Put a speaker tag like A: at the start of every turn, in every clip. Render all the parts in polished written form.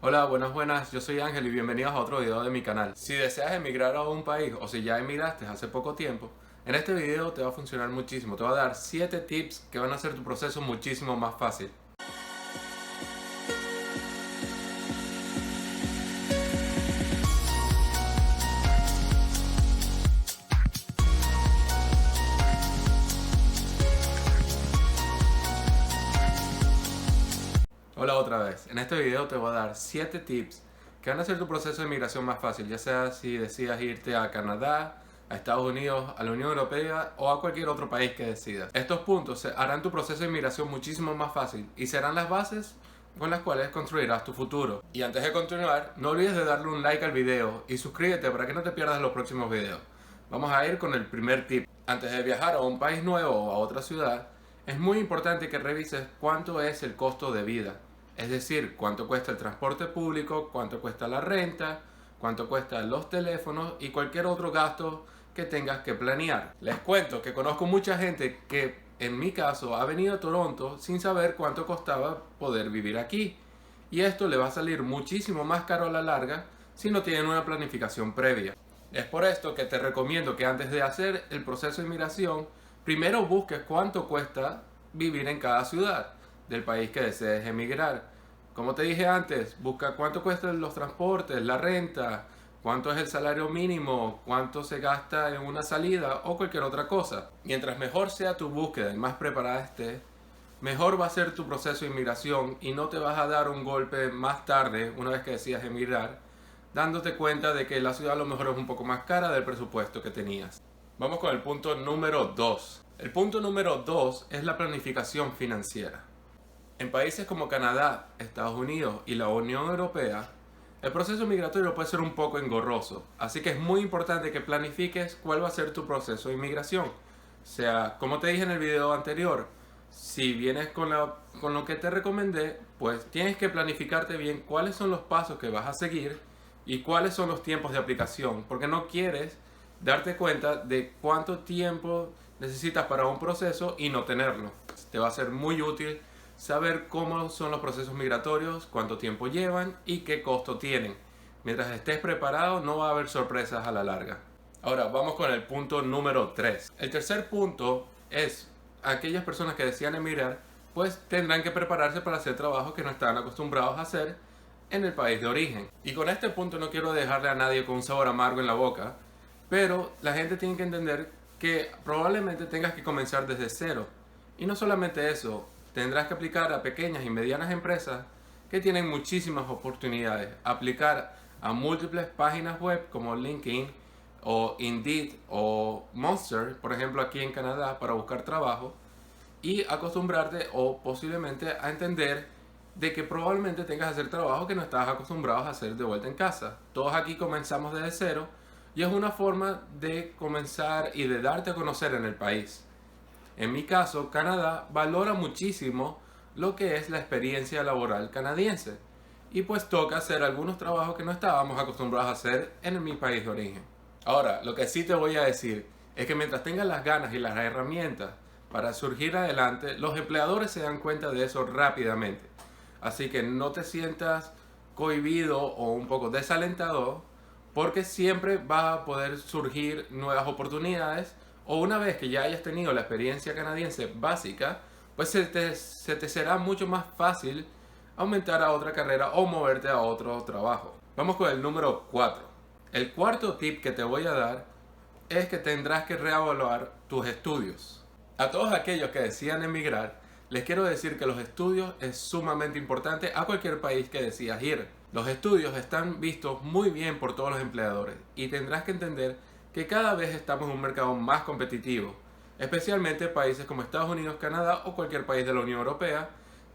A: Hola, buenas, yo soy Ángel y bienvenidos a otro video de mi canal. Si deseas emigrar a un país o si ya emigraste hace poco tiempo, en este video te va a funcionar muchísimo. Te voy a dar 7 tips que van a hacer tu proceso muchísimo más fácil. Hola otra vez, en este video te voy a dar 7 tips que van a hacer tu proceso de migración más fácil, ya sea si decidas irte a Canadá, a Estados Unidos, a la Unión Europea o a cualquier otro país que decidas. Estos puntos harán tu proceso de migración muchísimo más fácil y serán las bases con las cuales construirás tu futuro. Y antes de continuar, no olvides de darle un like al video y suscríbete para que no te pierdas los próximos videos. Vamos a ir con el primer tip. Antes de viajar a un país nuevo o a otra ciudad, es muy importante que revises cuánto es el costo de vida. Es decir, cuánto cuesta el transporte público, cuánto cuesta la renta, cuánto cuestan los teléfonos y cualquier otro gasto que tengas que planear. Les cuento que conozco mucha gente que, en mi caso, ha venido a Toronto sin saber cuánto costaba poder vivir aquí. Y esto le va a salir muchísimo más caro a la larga si no tienen una planificación previa. Es por esto que te recomiendo que antes de hacer el proceso de inmigración, primero busques cuánto cuesta vivir en cada ciudad del país que desees emigrar. Como te dije antes, busca cuánto cuestan los transportes, la renta, cuánto es el salario mínimo, cuánto se gasta en una salida o cualquier otra cosa. Mientras mejor sea tu búsqueda y más preparada estés, mejor va a ser tu proceso de inmigración y no te vas a dar un golpe más tarde, una vez que decidas emigrar, dándote cuenta de que la ciudad a lo mejor es un poco más cara del presupuesto que tenías. Vamos con el punto número 2. El punto número 2 es la planificación financiera. En países como Canadá, Estados Unidos y la Unión Europea, el proceso migratorio puede ser un poco engorroso, así que es muy importante que planifiques cuál va a ser tu proceso de inmigración. O sea, como te dije en el video anterior, si vienes con lo que te recomendé, pues tienes que planificarte bien cuáles son los pasos que vas a seguir y cuáles son los tiempos de aplicación, porque no quieres darte cuenta de cuánto tiempo necesitas para un proceso y no tenerlo. Te va a ser muy útil saber cómo son los procesos migratorios, cuánto tiempo llevan y qué costo tienen. Mientras estés preparado, no va a haber sorpresas a la larga. Ahora vamos con el punto número 3. El tercer punto es: aquellas personas que desean emigrar pues tendrán que prepararse para hacer trabajos que no están acostumbrados a hacer en el país de origen. Y con este punto no quiero dejarle a nadie con un sabor amargo en la boca, pero la gente tiene que entender que probablemente tengas que comenzar desde cero. Y no solamente eso, tendrás que aplicar a pequeñas y medianas empresas que tienen muchísimas oportunidades. Aplicar a múltiples páginas web como LinkedIn o Indeed o Monster, por ejemplo aquí en Canadá, para buscar trabajo. Y acostumbrarte o posiblemente a entender de que probablemente tengas que hacer trabajo que no estás acostumbrado a hacer de vuelta en casa. Todos aquí comenzamos desde cero y es una forma de comenzar y de darte a conocer en el país. En mi caso, Canadá valora muchísimo lo que es la experiencia laboral canadiense y pues toca hacer algunos trabajos que no estábamos acostumbrados a hacer en mi país de origen. Ahora, lo que sí te voy a decir es que mientras tengas las ganas y las herramientas para surgir adelante, los empleadores se dan cuenta de eso rápidamente. Así que no te sientas cohibido o un poco desalentado, porque siempre va a poder surgir nuevas oportunidades. O una vez que ya hayas tenido la experiencia canadiense básica, pues se te será mucho más fácil aumentar a otra carrera o moverte a otro trabajo. Vamos con el número 4. El cuarto tip que te voy a dar es que tendrás que reevaluar tus estudios. A todos aquellos que decidan emigrar, les quiero decir que los estudios es sumamente importante a cualquier país que decidas ir. Los estudios están vistos muy bien por todos los empleadores y tendrás que entender que cada vez estamos en un mercado más competitivo, especialmente países como Estados Unidos, Canadá o cualquier país de la Unión Europea,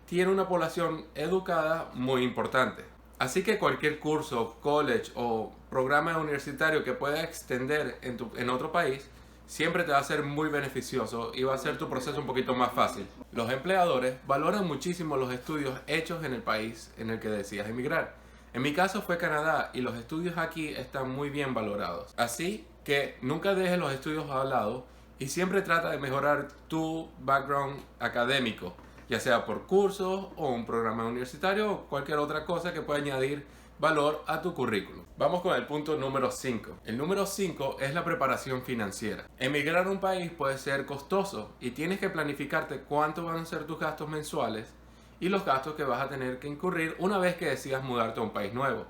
A: tiene una población educada muy importante. Así que cualquier curso, college o programa universitario que pueda extender en otro país, siempre te va a ser muy beneficioso y va a hacer tu proceso un poquito más fácil. Los empleadores valoran muchísimo los estudios hechos en el país en el que decidas emigrar. En mi caso fue Canadá y los estudios aquí están muy bien valorados. Así que nunca dejes los estudios a un lado y siempre trata de mejorar tu background académico. ya sea por cursos o un programa universitario o cualquier otra cosa que pueda añadir valor a tu currículum. Vamos con el punto número 5. El número 5 es la preparación financiera. Emigrar a un país puede ser costoso y tienes que planificarte cuánto van a ser tus gastos mensuales y los gastos que vas a tener que incurrir una vez que decidas mudarte a un país nuevo.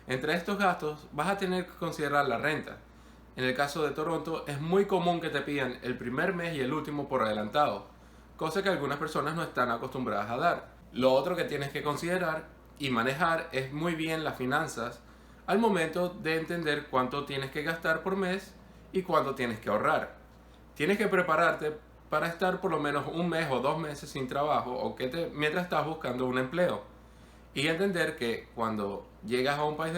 A: Entre estos gastos vas a tener que considerar la renta. En el caso de Toronto es muy común que te pidan el primer mes y el último por adelantado, cosa que algunas personas no están acostumbradas a dar. Lo otro que tienes que considerar y manejar es muy bien las finanzas al momento de entender cuánto tienes que gastar por mes y cuánto tienes que ahorrar. Tienes que prepararte para estar por lo menos un mes o 2 meses sin trabajo o mientras estás buscando un empleo. Y entender que cuando llegas a un país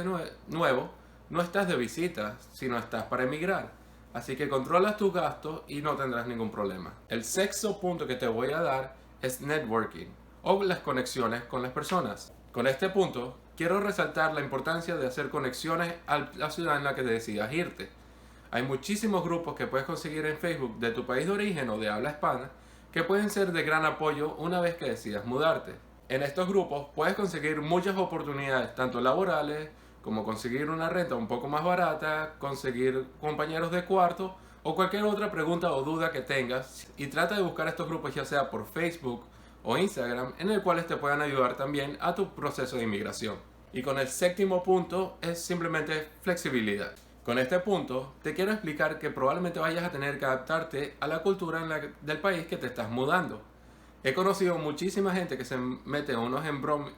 A: nuevo, no estás de visita, sino estás para emigrar. Así que controlas tus gastos y no tendrás ningún problema. El sexto punto que te voy a dar es networking o las conexiones con las personas. Con este punto, quiero resaltar la importancia de hacer conexiones a la ciudad en la que decidas irte. Hay muchísimos grupos que puedes conseguir en Facebook de tu país de origen o de habla hispana que pueden ser de gran apoyo una vez que decidas mudarte. En estos grupos puedes conseguir muchas oportunidades, tanto laborales como conseguir una renta un poco más barata, conseguir compañeros de cuarto o cualquier otra pregunta o duda que tengas. Y trata de buscar estos grupos ya sea por Facebook o Instagram, en el cual te puedan ayudar también a tu proceso de inmigración. Y con el séptimo punto es simplemente flexibilidad. Con este punto te quiero explicar que probablemente vayas a tener que adaptarte a la cultura del país que te estás mudando. He conocido muchísima gente que se mete en unos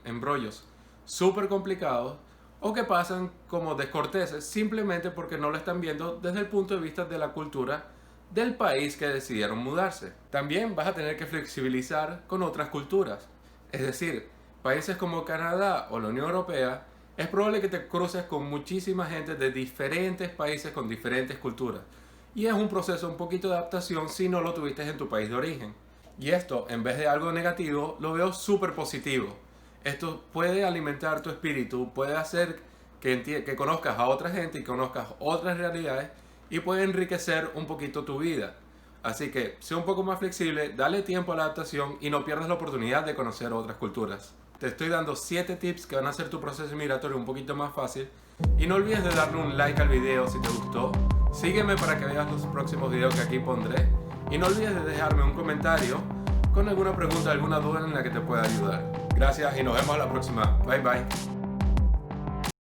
A: embrollos súper complicados o que pasan como descorteses simplemente porque no lo están viendo desde el punto de vista de la cultura del país que decidieron mudarse. También vas a tener que flexibilizar con otras culturas. Es decir, países como Canadá o la Unión Europea, es probable que te cruces con muchísima gente de diferentes países con diferentes culturas. Y es un proceso un poquito de adaptación si no lo tuviste en tu país de origen. Y esto, en vez de algo negativo, lo veo súper positivo. Esto puede alimentar tu espíritu, puede hacer que conozcas a otra gente y conozcas otras realidades y puede enriquecer un poquito tu vida. Así que sé un poco más flexible, dale tiempo a la adaptación y no pierdas la oportunidad de conocer otras culturas. Te estoy dando 7 tips que van a hacer tu proceso migratorio un poquito más fácil. Y no olvides de darle un like al video si te gustó. Sígueme para que veas los próximos videos que aquí pondré. Y no olvides de dejarme un comentario con alguna pregunta, alguna duda en la que te pueda ayudar. Gracias y nos vemos a la próxima. Bye bye.